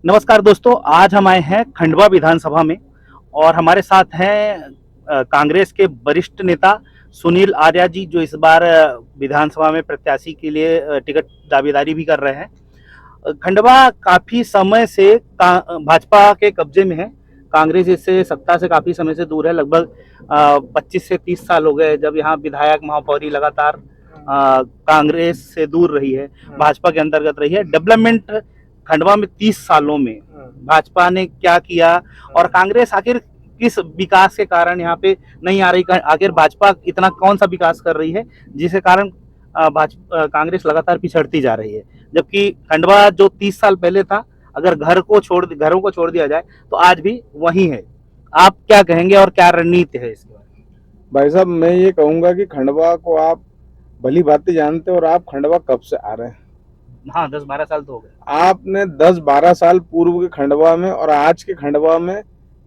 नमस्कार दोस्तों, आज हम आए हैं खंडवा विधानसभा में और हमारे साथ हैं कांग्रेस के वरिष्ठ नेता सुनील आर्या जी, जो इस बार विधानसभा में प्रत्याशी के लिए टिकट दावेदारी भी कर रहे हैं। खंडवा काफी समय से भाजपा के कब्जे में है। कांग्रेस इससे सत्ता से काफी समय से दूर है। लगभग 25 से 30 साल हो गए जब यहाँ विधायक महापौरी लगातार कांग्रेस से दूर रही है, भाजपा के अंतर्गत रही है। डेवलपमेंट खंडवा में 30 सालों में भाजपा ने क्या किया और कांग्रेस आखिर किस विकास के कारण यहाँ पे नहीं आ रही, आखिर भाजपा इतना कौन सा विकास कर रही है जिसके कारण भाजपा कांग्रेस लगातार पिछड़ती जा रही है। जबकि खंडवा जो 30 साल पहले था, अगर घरों को छोड़ दिया जाए तो आज भी वही है। आप क्या कहेंगे और क्या रणनीति है इसके बारे भाई साहब, मैं ये कहूंगा कि खंडवा को आप भली भांति जानते हो। और आप खंडवा कब से आ रहे हैं? में? हाँ, 10-12 साल तो हो गए। आपने 10-12 साल पूर्व के खंडवा में और आज के खंडवा में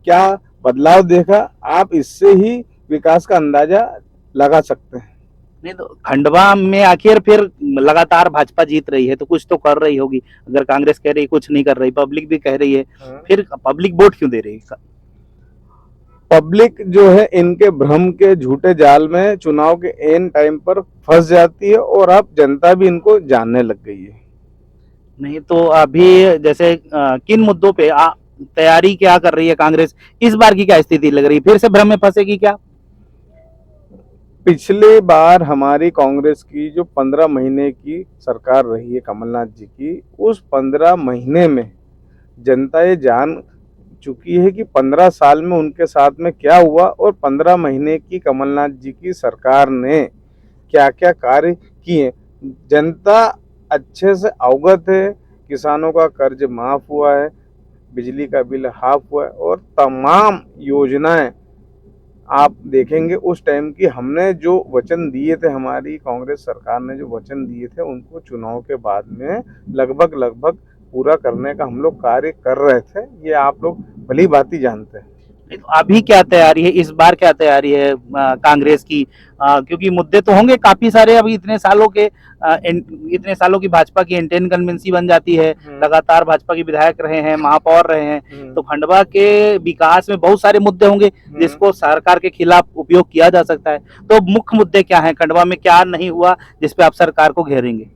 क्या बदलाव देखा? आप इससे ही विकास का अंदाजा लगा सकते हैं। नहीं तो खंडवा में आखिर फिर लगातार भाजपा जीत रही है तो कुछ तो कर रही होगी। अगर कांग्रेस कह रही है कुछ नहीं कर रही, पब्लिक भी कह रही है, फिर पब्लिक वोट क्यों दे रही है? पब्लिक जो है इनके भ्रम के झूठे जाल में चुनाव के एन टाइम पर फंस जाती है और अब जनता भी इनको जानने लग गई है। नहीं तो अभी जैसे किन मुद्दों पे तैयारी क्या कर रही है कांग्रेस? इस बार की क्या स्थिति लग रही है? फिर से भ्रम में फंसेगी क्या? पिछली बार हमारी कांग्रेस की जो 15 महीने की सरकार रही है कमलनाथ जी की, उस 15 महीने में जनता ये जान चुकी है कि 15 साल में उनके साथ में क्या हुआ और 15 महीने की कमलनाथ जी की सरकार ने क्या क्या कार्य किए। जनता अच्छे से अवगत है। किसानों का कर्ज माफ हुआ है, बिजली का बिल हाफ हुआ है और तमाम योजनाएं आप देखेंगे उस टाइम की हमने जो वचन दिए थे, हमारी कांग्रेस सरकार ने जो वचन दिए थे उनको चुनाव के बाद में लगभग लगभग पूरा करने का हम लोग कार्य कर रहे थे। ये आप लोग भली भांति जानते हैं। नहीं तो अभी क्या तैयारी है? इस बार क्या तैयारी है कांग्रेस की? क्योंकि मुद्दे तो होंगे काफी सारे। अभी इतने सालों की भाजपा की इनकम्बेंसी बन जाती है, लगातार भाजपा के विधायक रहे हैं, महापौर रहे हैं, तो खंडवा के विकास में बहुत सारे मुद्दे होंगे जिसको सरकार के खिलाफ उपयोग किया जा सकता है। तो मुख्य मुद्दे क्या हैं? खंडवा में क्या नहीं हुआ जिसपे आप सरकार को घेरेंगे?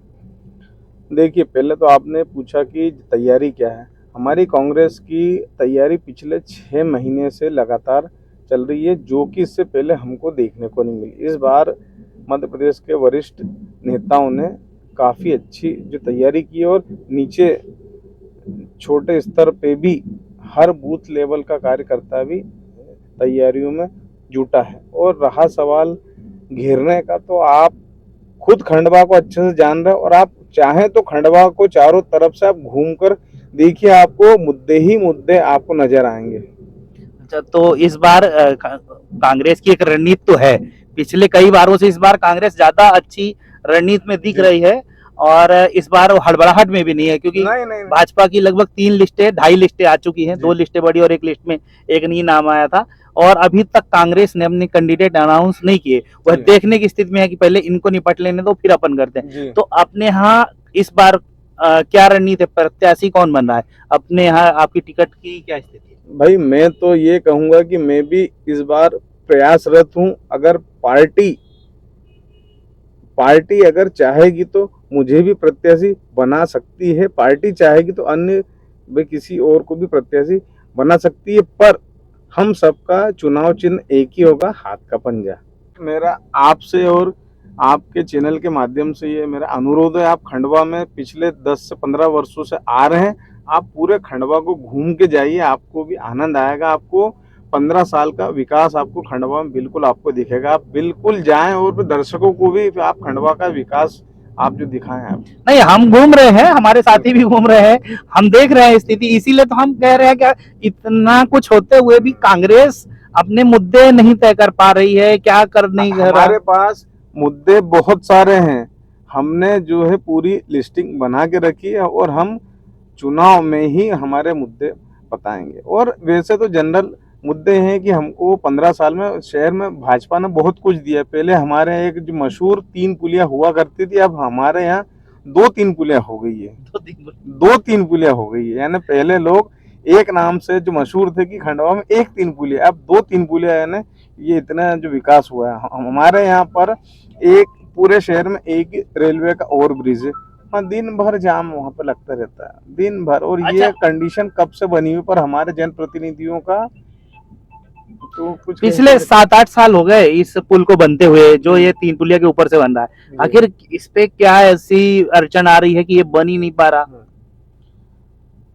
देखिए, पहले तो आपने पूछा कि तैयारी क्या है। हमारी कांग्रेस की तैयारी पिछले 6 महीने से लगातार चल रही है, जो कि इससे पहले हमको देखने को नहीं मिली। इस बार मध्य प्रदेश के वरिष्ठ नेताओं ने काफ़ी अच्छी जो तैयारी की और नीचे छोटे स्तर पे भी हर बूथ लेवल का कार्यकर्ता भी तैयारियों में जुटा है। और रहा सवाल घेरने का, तो आप खुद खंडवा को अच्छे से जान रहे हैं और आप चाहें तो खंडवा को चारों तरफ से आप घूमकर देखिए, आपको मुद्दे ही मुद्दे आपको नजर आएंगे। अच्छा, तो इस बार कांग्रेस की एक रणनीति तो है। पिछले कई बारों से इस बार कांग्रेस ज्यादा अच्छी रणनीति में दिख रही है और इस बार हड़बड़ाहट में भी नहीं है, क्योंकि नहीं नहीं, भाजपा की लगभग 3 लिस्टें, 2.5 लिस्टें आ चुकी हैं। 2 लिस्टें बड़ी और एक लिस्ट में एक नहीं नाम आया था। और अभी तक कांग्रेस ने अपने कैंडिडेट अनाउंस नहीं किए। वह देखने की स्थिति में है कि पहले इनको निपट लेने दो फिर अपन करते हैं। तो अपने यहाँ इस बार क्या रणनीति है? प्रत्याशी कौन बन रहा है अपने यहाँ? आपकी टिकट की क्या स्थिति है? भाई मैं तो ये कहूंगा कि मैं भी इस बार प्रयासरत हूं। अगर पार्टी अगर चाहेगी तो मुझे भी प्रत्याशी बना सकती है। पार्टी चाहेगी तो अन्य भी किसी और को भी प्रत्याशी बना सकती है। पर हम सबका चुनाव चिन्ह एक ही होगा, हाथ का पंजा। मेरा आपसे और आपके चैनल के माध्यम से ये मेरा अनुरोध है, आप खंडवा में पिछले 10 से 15 वर्षों से आ रहे हैं, आप पूरे खंडवा को घूम के जाइए, आपको भी आनंद आएगा। आपको 15 साल का विकास आपको खंडवा में बिल्कुल आपको दिखेगा। आप बिल्कुल जाएं और दर्शकों को भी आप खंडवा का विकास आप जो दिखाएं। आप नहीं, हम घूम रहे हैं, हमारे साथी भी घूम रहे हैं, हम देख रहे हैं स्थिति। इसीलिए तो हम कह रहे हैं कि इतना कुछ होते हुए भी कांग्रेस अपने मुद्दे नहीं तय कर पा रही है। क्या कर नहीं कर रहा? हमारे पास मुद्दे बहुत सारे हैं। हमने जो है पूरी लिस्टिंग बना के रखी है और हम चुनाव में ही हमारे मुद्दे बताएंगे। और वैसे तो जनरल मुद्दे हैं कि हमको 15 साल में शहर में भाजपा ने बहुत कुछ दिया। पहले हमारे एक जो मशहूर 3 पुलियां हुआ करती थी, अब हमारे यहाँ 2-3 पुलियां हो गई है, तो दिन 2-3 पुलियां हो गई है। यानी पहले लोग एक नाम से जो मशहूर थे कि खंडवा में 1-3 पुलिया, अब 2-3 पुलिया। यानी ये इतना जो विकास हुआ है हमारे यहाँ पर, एक पूरे शहर में एक रेलवे का ओवर ब्रिज है, हाँ दिन भर जाम वहां पे लगता रहता है दिन भर। और ये अच्छा, कंडीशन कब से बनी हुई, पर हमारे जनप्रतिनिधियों का तो कुछ पिछले 7-8 साल हो गए इस पुल को बनते हुए, जो ये 3 पुलिया के ऊपर से बन रहा है। आखिर इस पे क्या ऐसी अड़चन आ रही है कि ये बन ही नहीं पा रहा?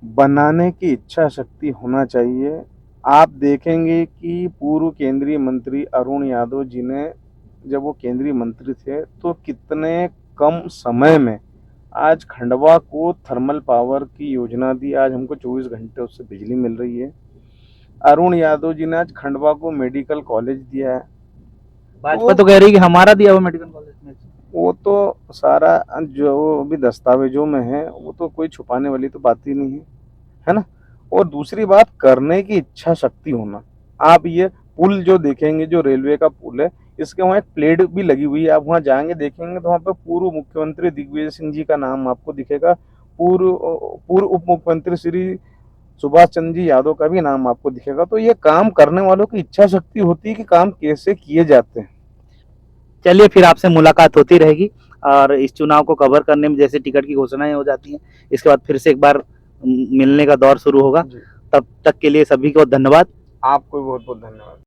बनाने की इच्छा शक्ति होना चाहिए। आप देखेंगे कि पूर्व केंद्रीय मंत्री अरुण यादव जी ने, जब वो केंद्रीय मंत्री थे, तो कितने कम समय में आज खंडवा को थर्मल पावर की योजना दी। आज हमको 24 घंटे उससे बिजली मिल रही है। अरुण यादव जी ने आज खंडवा को मेडिकल कॉलेज दिया है। भाजपा तो कह रही है कि हमारा दिया हुआ मेडिकल कॉलेज में। वो तो सारा जो भी दस्तावेजों में है, वो तो कोई छुपाने वाली तो बात ही नहीं है ना। और दूसरी बात, करने की इच्छा शक्ति होना। आप ये पुल जो देखेंगे, जो रेलवे का पुल है, इसके वहाँ एक प्लेट भी लगी हुई है। आप वहाँ जाएंगे देखेंगे तो वहाँ पे पूर्व मुख्यमंत्री दिग्विजय सिंह जी का नाम आपको दिखेगा, पूर्व पूर्व उप मुख्यमंत्री श्री सुभाष चंद्र जी यादव का भी नाम आपको दिखेगा। तो ये काम करने वालों की इच्छा शक्ति होती है कि काम कैसे किए जाते हैं। चलिए, फिर आपसे मुलाकात होती रहेगी, और इस चुनाव को कवर करने में जैसे टिकट की घोषणाएं हो जाती हैं, इसके बाद फिर से एक बार मिलने का दौर शुरू होगा। तब तक के लिए सभी को धन्यवाद। आपको बहुत बहुत धन्यवाद।